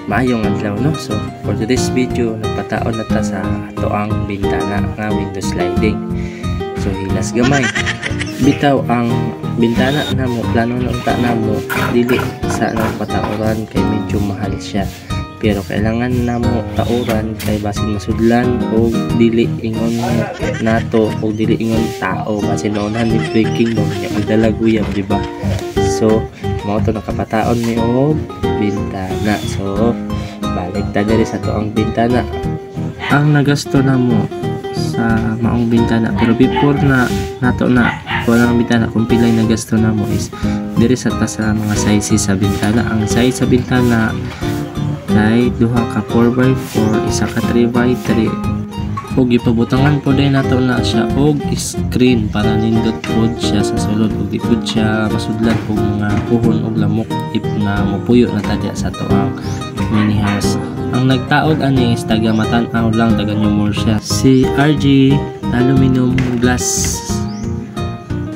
Maayong adlaw no. So for today's video nagpataon na ta sa ato ang bintana nga window sliding. So hilas gamay. Bitaw ang bintana namo plano na unta namo dili sa nagpataoran kay medyo mahal siya. Pero kailangan namo tauran kay basin masudlan o dili ingon nato o dili ingon tao basin noonhan ni breaking daw niya magdalaguyab di ba. So mao to nakapataon ni og bintana. So balik ta diri sa toang bintana. Ang nagasto namo sa maong bintana pero before na nato na walang bintana kung pilay nagasto namo is diri sa ta sa mga sizes sa bintana. Ang size sa bintana kay duha ka 4x4 isa ka 3x3 og ipabutangan po din nato na siya og screen para nindot pod siya sa sulod ug di pod siya masudlan og mga puhon og lamok if na mopuyo na tadya sa toang mini house. Ang nagtaod ani is taga Matan-aw lang, taga New Murcia. Si RG aluminum glass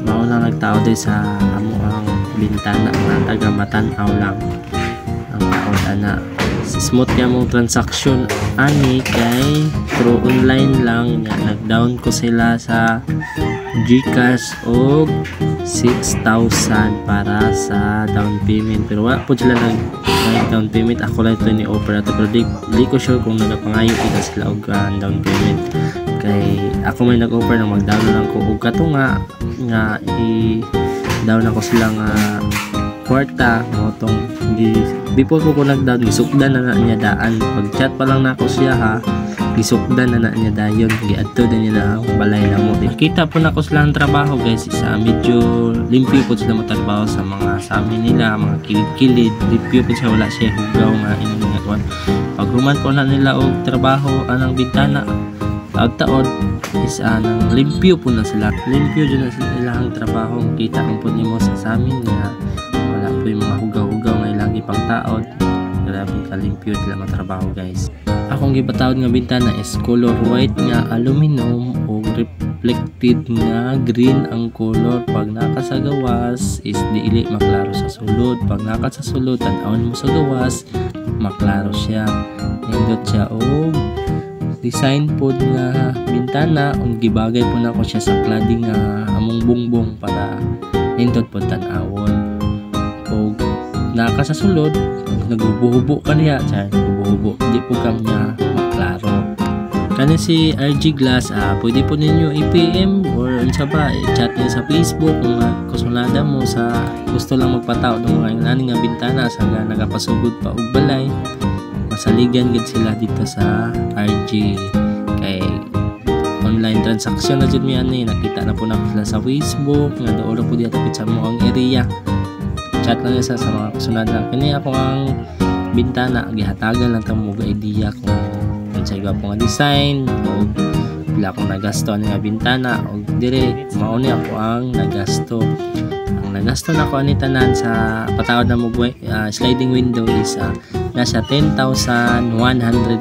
mao lang nagtaod sa amo ang bintana nga taga Matan-aw lang ang taod ana. Smooth niya mong transaction ani kay through online lang nga nag-down ko sila sa GCash og 6,000 para sa down payment pero wala po sila down payment. Ako lang ito ni operator pero di ko sure kung nagapangayo kita sila og down payment kay ako may nag-offer na mag-down lang ko og kato nga i-down ako sila nga kwarta mo tong before ko nag-down gisukdan na niya daan pag chat pa lang nako siya ha gisukdan na niya dayon giadto na niya na balay na mo. Nakita po nako sila ang trabaho guys sa medyo limpyo po sila matrabaho sa mga sami nila mga kilid-kilid limpyo po siya wala siya hugaw nga inong nga tuwan. Pag human po na nila og trabaho anang bintana taod-taod is anang limpyo po na sila limpyo dyan na sila ang trabaho. Kita po nimo sa samin nga wala po yung mga hugaw-hugaw nga lagi pang taod. Grabe kalimpyo sila matrabaho guys. Akong gipatawad nga bintana is color white nga aluminum o reflected nga green ang color. Pag naka sa gawas is diili maklaro sa sulod. Pag naka sa sulod tan-awon mo sa gawas maklaro siya. Nindot siya og design po nga bintana ug gibagay po nako siya sa cladding nga among bungbong para nindot po tan-awon. O naka sa sulod nagbubuhubo ka niya nagbubuhubo hindi po kami niya maklaro. Kani si RG Glass pwede po ninyo i-PM or unsa ba i-chat niyo sa Facebook kung kusunada mo sa gusto lang magpatao ng mga inani nga bintana sa nagapasugod pa og balay masaligan gid sila dito sa RG kay online transaction na jud mi ani nakita na po na sila sa Facebook nga doon po diya tapit sa mo ang area. Chat lang sa mga kasunod lang. Kani ako ang bintana gihatagan lang ta mo idea kung unsay gwapo nga design o pila akong nagasto nga bintana o dire mao ni ako ang nagasto. Ang nagasto na ko ani tanan sa patawad na mo sliding window is nasa 10,100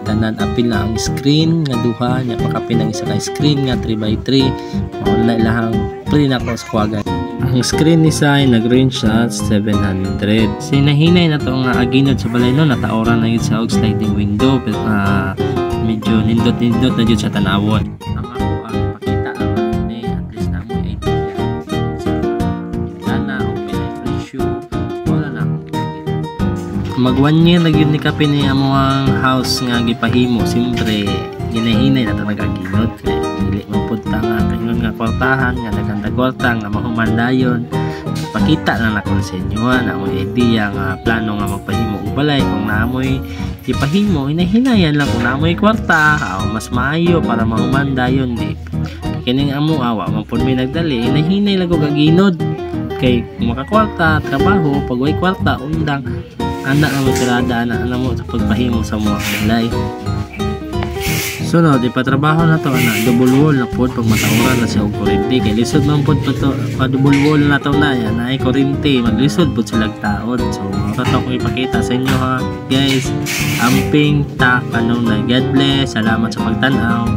tanan. Apil na ang screen nga duha nya pakapin ang isa ka screen nga 3x3 mao na ilahang free na ko sa kuwagan. Ang screen ni Sai nag-range sa 700. Sinahinay na to nga aginod sa balay no nataoran na yun sa og sliding window pero medyo nindot-nindot na yun sa tanawon. Ang ako ang pakita ang ni at least na mo idea sa bintana o pinay-ratio wala na akong mag 1 year na yun ni kapin ni among house nga gipahimo siyempre ginahinay na ito nag-aginod kaya dili mapunta nga kayon nga kwartahan nga naganda kwarta nga mahuman dayon pakita na nakon sa inyo na mo idea nga plano nga magpahimo og balay kung naamoy ipahimo hinahinayan lang kung naamoy kwarta mas maayo para mahuman dayon di kining amo awa man pud may nagdali hinahinay lang og aginod kay makakwarta trabaho pag way kwarta undang anda na mo tirada ana mo sa pagpahimo sa mga balay. Sunod, ipatrabaho na to na double wall na po pag matauran na siya og kuryente kay lisod man po pa double wall na to na yan ay kuryente maglisod po sila taod. So ito ko ipakita sa inyo ha guys. Amping ta kanong na God bless. Salamat sa pagtanaw.